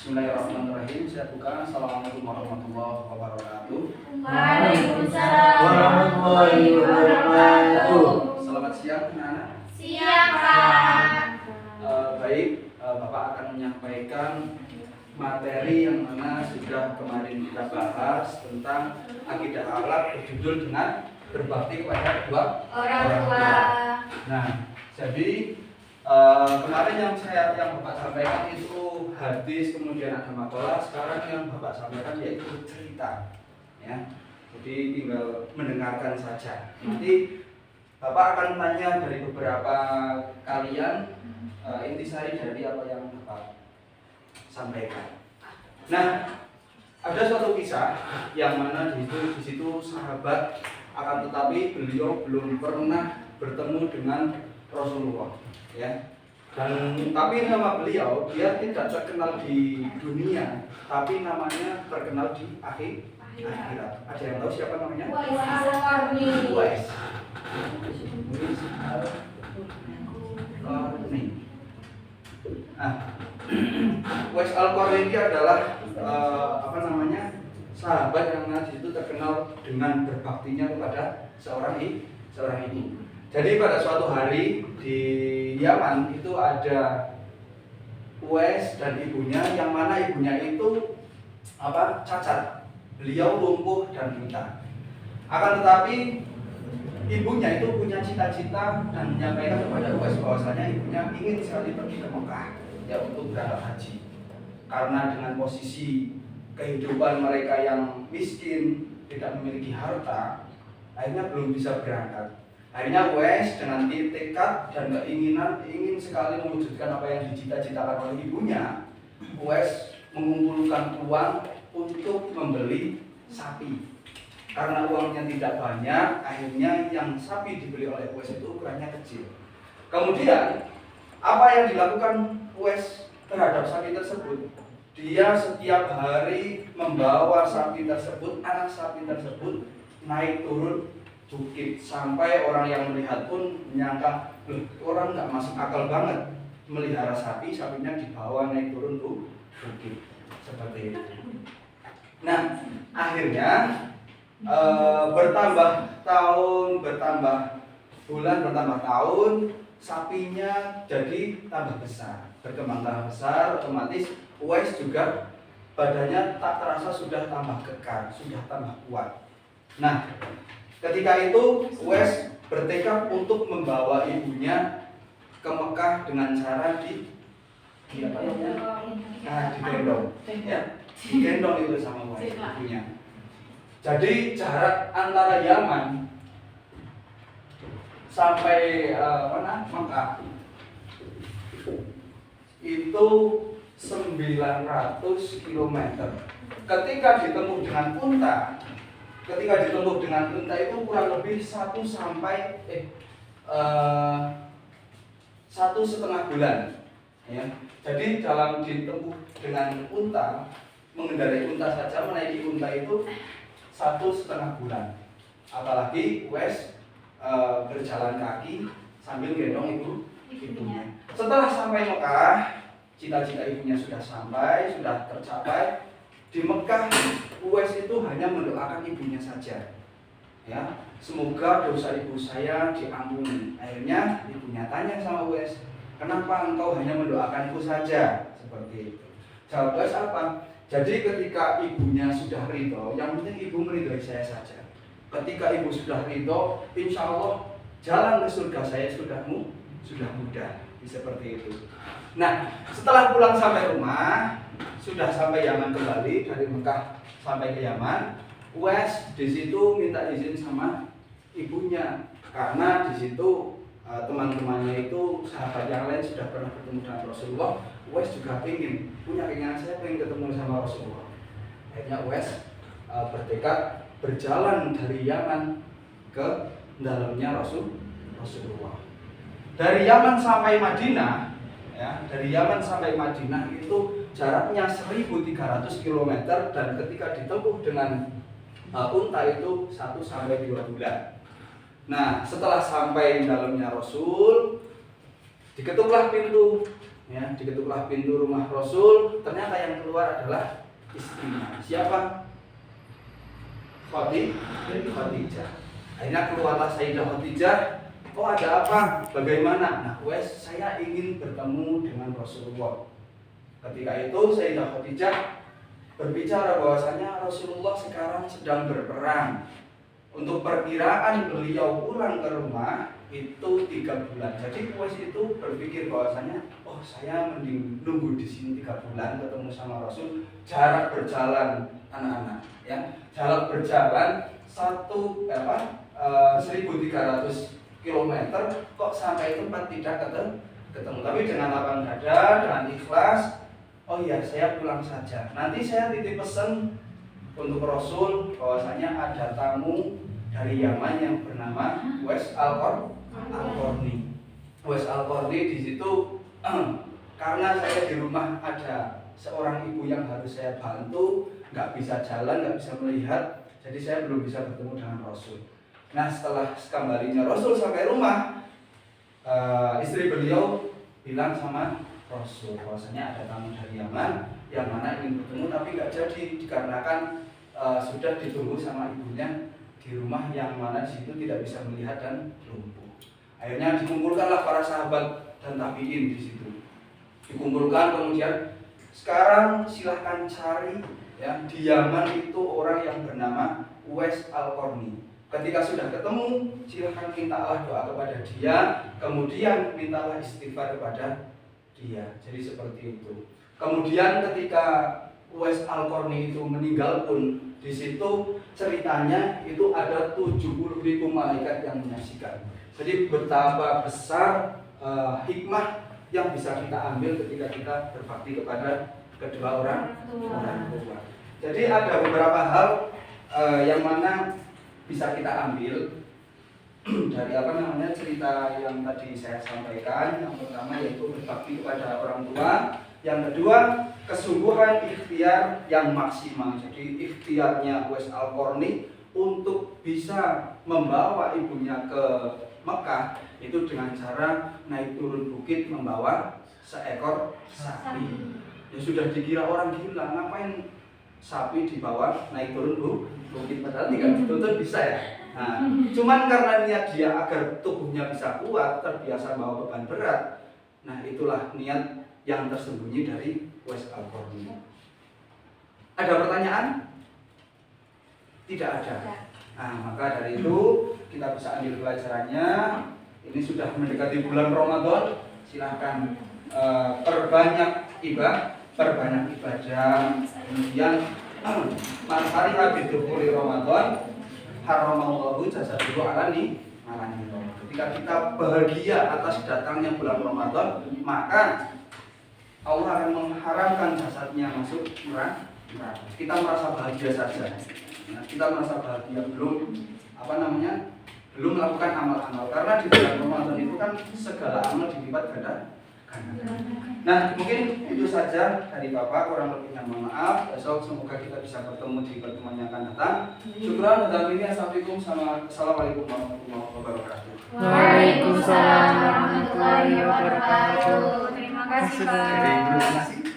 Bismillahirrahmanirrahim. Saya buka. Assalamualaikum warahmatullahi wabarakatuh. Waalaikumsalam warahmatullahi wabarakatuh. Selamat siang, anak-anak. Siang, Pak. Baik, Bapak akan menyampaikan materi yang mana sudah kemarin kita bahas tentang akidah akhlak berjudul dengan berbakti kepada kedua Orang tua. Nah, jadi kemarin yang Bapak sampaikan itu hadis, kemudian ada makalah. Sekarang yang Bapak sampaikan yaitu cerita, ya. Jadi tinggal mendengarkan saja. Nanti Bapak akan tanya dari beberapa kalian intisari dari apa yang Bapak sampaikan. Nah, ada suatu kisah yang mana di situ sahabat, akan tetapi beliau belum pernah bertemu dengan Rasulullah, ya. Dan tapi nama beliau dia tidak terkenal di dunia, tapi namanya terkenal di akhirat. Ada yang tahu siapa namanya? Uwais. Uwais Al-Qarni adalah sahabat yang di situ terkenal dengan berbaktinya kepada seorang ibu. Jadi pada suatu hari di Yaman itu ada Uwais dan ibunya, yang mana ibunya itu cacat. Beliau lumpuh dan buta. Akan tetapi ibunya itu punya cita-cita dan menyampaikan kepada Uwais bahwasanya ibunya ingin sekali pergi ke Mekah, ya, untuk berangkat haji. Karena dengan posisi kehidupan mereka yang miskin, tidak memiliki harta, akhirnya belum bisa berangkat. Akhirnya Uwais dengan tekad dan keinginan ingin sekali mewujudkan apa yang dicita-citakan oleh ibunya. Uwais mengumpulkan uang untuk membeli sapi. Karena uangnya tidak banyak, akhirnya yang sapi dibeli oleh Uwais itu ukurannya kecil. Kemudian apa yang dilakukan Uwais terhadap sapi tersebut? Dia setiap hari membawa sapi tersebut, anak sapi tersebut naik turun bukit, sampai orang yang melihat pun menyangka, orang nggak masuk akal banget melihara sapinya dibawa naik turun bukit seperti itu. Nah, akhirnya bertambah tahun, bertambah bulan, bertambah tahun, sapinya jadi tambah besar, berkembang tambah besar. Otomatis Uwais juga badannya tak terasa sudah tambah kekar, sudah tambah kuat. Nah, ketika itu Uwais bertekad untuk membawa ibunya ke Mekah dengan cara digendong, ya, digendong itu sama Uwais ibunya. Jadi jarak antara Yaman sampai Mekah itu 900 km. Ketika ditempuh dengan unta itu kurang lebih 1,5 bulan, ya. Jadi dalam ditempuh dengan unta, mengendarai unta saja, menaiki unta itu 1,5 bulan. Apalagi Uwais berjalan kaki sambil gendong ibunya. Setelah sampai Mekah, cita-cita ibunya sudah tercapai. Di Mekah, Uwais itu hanya mendoakan ibunya saja, ya, semoga dosa ibu saya diampuni. Akhirnya ibunya tanya sama Uwais, kenapa engkau hanya mendoakanku saja? Seperti itu. Jawab Uwais apa? Jadi ketika ibunya sudah ridho, yang penting ibu meridhoi saya saja. Ketika ibu sudah ridho, insya Allah jalan ke surga saya sudah mudah. Seperti itu. Nah, setelah pulang sampai rumah, sudah sampai Yaman kembali, dari Mekah sampai ke Yaman, Uwais di situ minta izin sama ibunya, karena di situ teman-temannya itu, sahabat yang lain sudah pernah bertemu dengan Rasulullah. Uwais juga punya keinginan, saya ingin ketemu sama Rasulullah. Akhirnya Uwais bertekad berjalan dari Yaman ke dalamnya Rasulullah. Dari Yaman sampai Madinah, ya, itu jaraknya 1.300 km, dan ketika ditempuh dengan unta itu 1-2 bulan. Nah, setelah sampai dalamnya Rasul, diketuklah pintu Ya, diketuklah pintu rumah Rasul, ternyata yang keluar adalah istrinya. Siapa? Khadijah. Akhirnya keluarlah Sayyidah Khadijah. Oh, ada apa? Bagaimana? Nah, saya ingin bertemu dengan Rasulullah. Ketika itu Sayyidah Khadijah berbicara bahwasanya Rasulullah sekarang sedang berperang. Untuk perkiraan beliau pulang ke rumah itu 3 bulan. Jadi Uwais itu berpikir bahwasanya, oh saya mending nunggu di sini 3 bulan ketemu sama Rasul. Jarak berjalan anak-anak, ya, jarak berjalan 1.300 km kok sampai tempat tidak ketemu. Tapi dengan lapang dada, dengan ikhlas, oh iya saya pulang saja. Nanti saya titip pesan untuk Rasul bahwasanya ada tamu dari Yaman yang bernama Uwais Al-Qarni. Uwais Al-Qarni di situ karena saya di rumah ada seorang ibu yang harus saya bantu, nggak bisa jalan, nggak bisa melihat, jadi saya belum bisa bertemu dengan Rasul. Nah, setelah kembalinya Rasul sampai rumah, istri beliau bilang sama Rasul bahwasanya ada tamu dari Yaman yang mana ingin bertemu tapi nggak jadi dikarenakan sudah ditunggu sama ibunya di rumah yang mana di situ tidak bisa melihat dan lumpuh. Akhirnya dikumpulkanlah para sahabat dan tabiin di situ. Dikumpulkan, kemudian sekarang silahkan cari, ya, di Yaman itu orang yang bernama Uwais Al-Qarni. Ketika sudah ketemu, silahkan mintalah doa kepada dia, kemudian mintalah istighfar kepada dia. Jadi seperti itu. Kemudian ketika Uwais Al-Qarni itu meninggal pun, di situ ceritanya itu ada 70.000 malaikat yang menyaksikan. Jadi betapa besar hikmah yang bisa kita ambil ketika kita berbakti kepada kedua orang tua. Jadi ada beberapa hal yang mana bisa kita ambil dari cerita yang tadi saya sampaikan. Yang pertama yaitu berbakti kepada orang tua. Yang kedua, kesungguhan ikhtiar yang maksimal. Jadi ikhtiarnya Uwais Al-Qarni untuk bisa membawa ibunya ke Mekah itu dengan cara naik turun bukit membawa seekor sapi. Ya sudah dikira orang gila, ngapain sapi dibawa naik turun bukit, padahal tinggal dituntun bisa ya. Nah, cuman karena niat dia agar tubuhnya bisa kuat, terbiasa bawa beban berat. Nah, itulah niat yang tersembunyi dari Uwais Al-Qarni. Ada pertanyaan? Tidak ada. Nah, maka dari itu kita bisa ambil pelajarannya. Ini sudah mendekati bulan Ramadan. Silahkan perbanyak ibadah, kemudian man fariha bidukhuli Ramadan haramallahu jazahu alani. Ketika kita bahagia atas datangnya bulan Ramadan, maka Allah akan mengharamkan jasadnya masuk neraka. Kita merasa bahagia saja. Nah, kita merasa bahagia belum belum melakukan amal-amal, karena di bulan Ramadan itu kan segala amal dilipat ganda. Nah, mungkin itu saja dari Bapak, kurang lebihnya mohon maaf. Besok semoga kita bisa bertemu di pertemuan yang akan datang. Syukran dan ini assalamualaikum warahmatullahi wabarakatuh. Waalaikumsalam warahmatullahi wabarakatuh. Terima kasih Pak.